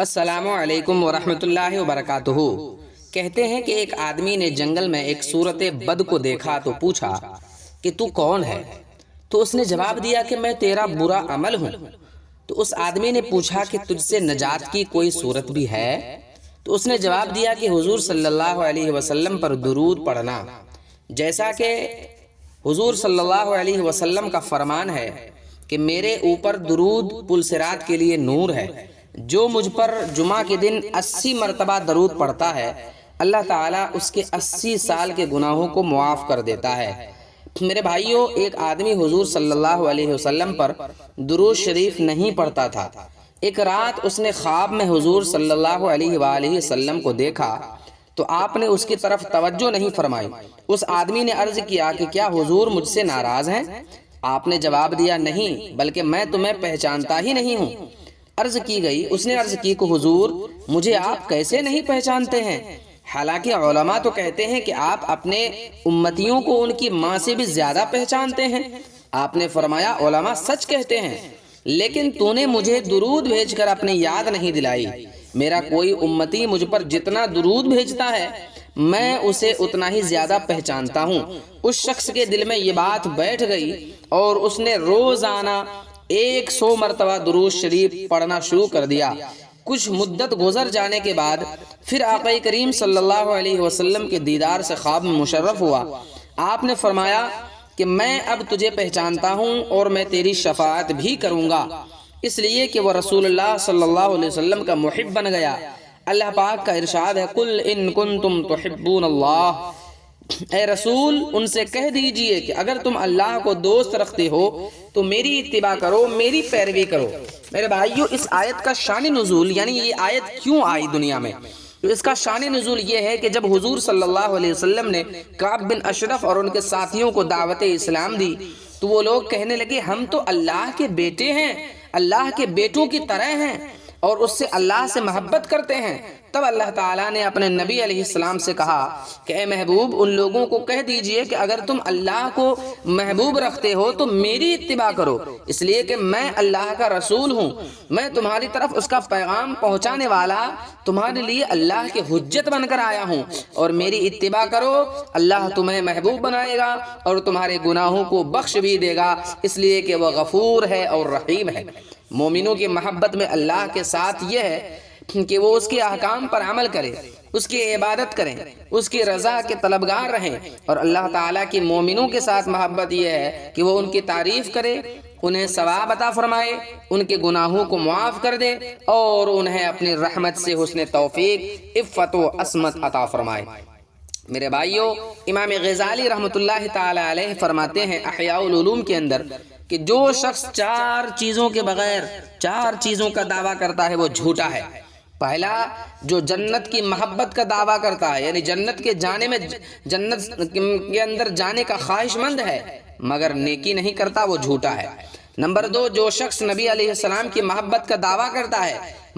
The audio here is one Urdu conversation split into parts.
السلام علیکم ورحمۃ اللہ وبرکاتہ۔ کہتے ہیں کہ ایک آدمی نے جنگل میں ایک صورت بد کو دیکھا تو پوچھا کہ تو کون ہے؟ تو اس نے جواب دیا کہ میں تیرا برا عمل ہوں۔ تو اس آدمی نے پوچھا کہ تجھ سے نجات کی کوئی صورت بھی ہے؟ تو اس نے جواب دیا کہ حضور صلی اللہ علیہ وسلم پر درود پڑھنا، جیسا کہ حضور صلی اللہ علیہ وسلم کا فرمان ہے کہ میرے اوپر درود پل صراط کے لیے نور ہے، جو مجھ پر جمعہ کے دن 80 مرتبہ درود پڑھتا ہے اللہ تعالیٰ اس کے 80 سال کے گناہوں کو معاف کر دیتا ہے۔ میرے بھائیوں، ایک آدمی حضور صلی اللہ علیہ وسلم پر درود شریف نہیں پڑھتا تھا۔ ایک رات اس نے خواب میں حضور صلی اللہ علیہ وآلہ وسلم کو دیکھا تو آپ نے اس کی طرف توجہ نہیں فرمائی۔ اس آدمی نے عرض کیا کہ کیا حضور مجھ سے ناراض ہیں؟ آپ نے جواب دیا نہیں، بلکہ میں تمہیں پہچانتا ہی نہیں ہوں۔ عرض کی گئی، اس نے عرض کی کہ حضور مجھے آپ کیسے نہیں پہچانتے ہیں؟ حالانکہ علماء تو کہتے ہیں کہ آپ اپنے امتیوں کو ان کی ماں سے بھی زیادہ پہچانتے ہیں۔ آپ نے فرمایا علماء سچ کہتے ہیں، لیکن تو نے مجھے درود بھیج کر اپنی یاد نہیں دلائی۔ میرا کوئی امتی مجھ پر جتنا درود بھیجتا ہے میں اسے اتنا ہی زیادہ پہچانتا ہوں۔ اس شخص کے دل میں یہ بات بیٹھ گئی اور اس نے روزانہ 100 مرتبہ درود شریف پڑھنا شروع کر دیا۔ کچھ مدت گزر جانے کے بعد پھر آقا کریم صلی اللہ علیہ وسلم کے دیدار سے خواب میں مشرف ہوا۔ آپ نے فرمایا کہ میں اب تجھے پہچانتا ہوں اور میں تیری شفاعت بھی کروں گا، اس لیے کہ وہ رسول اللہ صلی اللہ علیہ وسلم کا محب بن گیا۔ اللہ پاک کا ارشاد ہے، قل ان کنتم تحبون اللہ، اے رسول ان سے کہہ دیجئے کہ اگر تم اللہ کو دوست رکھتے ہو تو میری اتباع کرو، میری پیروی کرو۔ میرے بھائیو، اس آیت کا شان نزول، یعنی یہ آیت کیوں آئی دنیا میں، تو اس کا شان نزول یہ ہے کہ جب حضور صلی اللہ علیہ وسلم نے کعب بن اشرف اور ان کے ساتھیوں کو دعوت اسلام دی تو وہ لوگ کہنے لگے ہم تو اللہ کے بیٹے ہیں، اللہ کے بیٹوں کی طرح ہیں اور اس سے اللہ سے محبت کرتے ہیں۔ تب اللہ تعالیٰ نے اپنے نبی علیہ السلام سے کہا کہ اے محبوب ان لوگوں کو کہہ دیجئے کہ اگر تم اللہ کو محبوب رکھتے ہو تو میری اتباع کرو، اس لیے کہ میں اللہ کا رسول ہوں، میں تمہاری طرف اس کا پیغام پہنچانے والا تمہارے لیے اللہ کے حجت بن کر آیا ہوں، اور میری اتباع کرو، اللہ تمہیں محبوب بنائے گا اور تمہارے گناہوں کو بخش بھی دے گا، اس لیے کہ وہ غفور ہے اور رحیم ہے۔ مومنوں کی محبت میں اللہ کے ساتھ یہ ہے کہ وہ اس کے احکام پر عمل کریں، اس کی عبادت کریں، اس کی رضا کے طلبگار رہیں، اور اللہ تعالیٰ کی مومنوں کے ساتھ محبت یہ ہے کہ وہ ان کی تعریف کرے، انہیں ثواب عطا فرمائے، ان کے گناہوں کو معاف کر دے اور انہیں اپنی رحمت سے حسن توفیق، عفت و عصمت عطا فرمائے۔ میرے بھائیوں، امام غزالی رحمۃ اللہ تعالی علیہ فرماتے ہیں احیاء العلوم کے اندر کہ جو شخص 4 چیزوں کے بغیر 4 چیزوں کا دعویٰ کرتا ہے وہ جھوٹا ہے۔ پہلا، جو جنت کی محبت کا دعویٰ کرتا ہے، یعنی جنت کے اندر جانے کا خواہش مند ہے مگر نیکی نہیں کرتا، وہ جھوٹا ہے۔ نمبر 2، جو شخص نبی علیہ السلام کی محبت کا دعویٰ کرتا ہے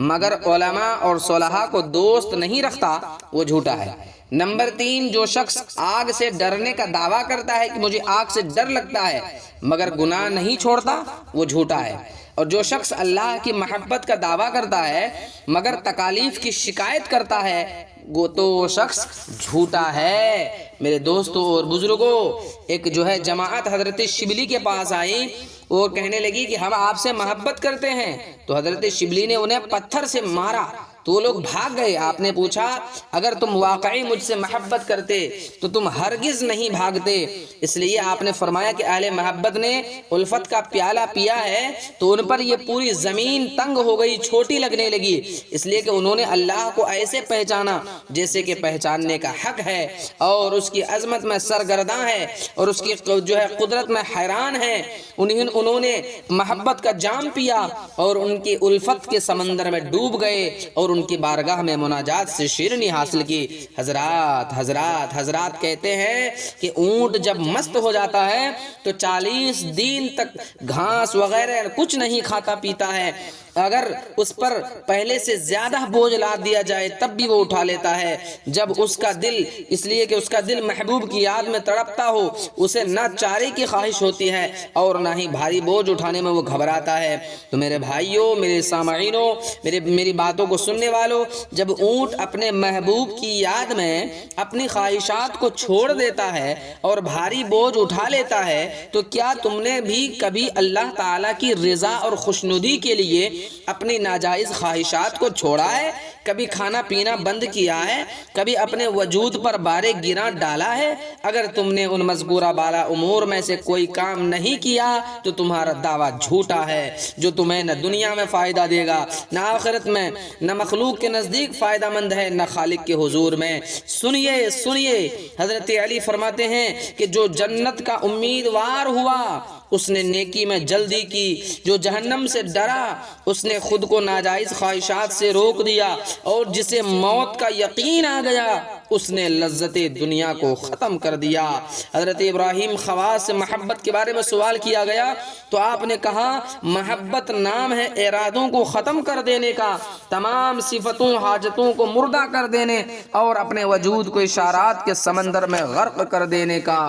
مگر علماء اور صلحاء کو دوست نہیں رکھتا، وہ جھوٹا ہے۔ نمبر 3، جو شخص آگ سے ڈرنے کا دعویٰ کرتا ہے کہ مجھے آگ سے ڈر لگتا ہے مگر گناہ نہیں چھوڑتا، وہ جھوٹا ہے۔ اور جو شخص اللہ کی محبت کا دعویٰ کرتا ہے مگر تکالیف کی شکایت کرتا ہے وہ تو شخص جھوٹا ہے۔ میرے دوستوں اور بزرگوں، ایک جماعت حضرت شبلی کے پاس آئی، وہ کہنے لگی کہ ہم آپ سے محبت کرتے ہیں، تو حضرت شبلی نے انہیں پتھر سے مارا تو وہ لوگ بھاگ گئے۔ آپ نے پوچھا اگر تم واقعی مجھ سے محبت کرتے تو تم ہرگز نہیں بھاگتے، اس لیے آپ نے فرمایا کہ اہل محبت نے الفت کا پیالہ پیا ہے تو ان پر یہ پوری زمین تنگ ہو گئی، چھوٹی لگنے لگی، اس لیے کہ انہوں نے اللہ کو ایسے پہچانا جیسے کہ پہچاننے کا حق ہے، اور اس کی عظمت میں سرگرداں ہے اور اس کی قدرت میں حیران ہے۔ انہوں نے محبت کا جام پیا اور ان کی الفت کے سمندر میں ڈوب گئے اور ان کی بارگاہ میں مناجات سے شیرنی حاصل کی۔ حضرات کہتے ہیں کہ اونٹ جب مست ہو جاتا ہے تو 40 دن تک گھاس وغیرہ کچھ نہیں کھاتا پیتا ہے، اگر اس پر پہلے سے زیادہ بوجھ لاد دیا جائے تب بھی وہ اٹھا لیتا ہے۔ جب اس کا دل، اس لیے کہ اس کا دل محبوب کی یاد میں تڑپتا ہو، اسے نہ چارے کی خواہش ہوتی ہے اور نہ ہی بھاری بوجھ اٹھانے میں وہ گھبراتا ہے۔ تو میرے بھائیوں، میرے سامعینوں، میری باتوں کو سننے والوں، جب اونٹ اپنے محبوب کی یاد میں اپنی خواہشات کو چھوڑ دیتا ہے اور بھاری بوجھ اٹھا لیتا ہے، تو کیا تم نے بھی کبھی اللہ تعالیٰ کی رضا اور خوشنودی کے لیے اپنی ناجائز خواہشات کو چھوڑا ہے؟ کبھی کھانا پینا بند کیا ہے؟ کبھی اپنے وجود پر بارے گراں ڈالا ہے؟ اگر تم نے ان مذکورہ بالا امور میں سے کوئی کام نہیں کیا تو تمہارا دعویٰ جھوٹا ہے، جو تمہیں نہ دنیا میں فائدہ دے گا، نہ آخرت میں، نہ مخلوق کے نزدیک فائدہ مند ہے، نہ خالق کے حضور میں۔ سنیے سنیے، حضرت علی فرماتے ہیں کہ جو جنت کا امیدوار ہوا اس نے نیکی میں جلدی کی، جو جہنم سے ڈرا اس نے خود کو ناجائز خواہشات سے روک دیا، اور جسے موت کا یقین آ گیا اس نے لذت دنیا کو ختم کر دیا۔ حضرت ابراہیم خواص سے محبت کے بارے میں سوال کیا گیا تو آپ نے کہا، محبت نام ہے ارادوں کو ختم کر دینے کا، تمام صفتوں حاجتوں کو مردہ کر دینے اور اپنے وجود کو اشارات کے سمندر میں غرق کر دینے کا۔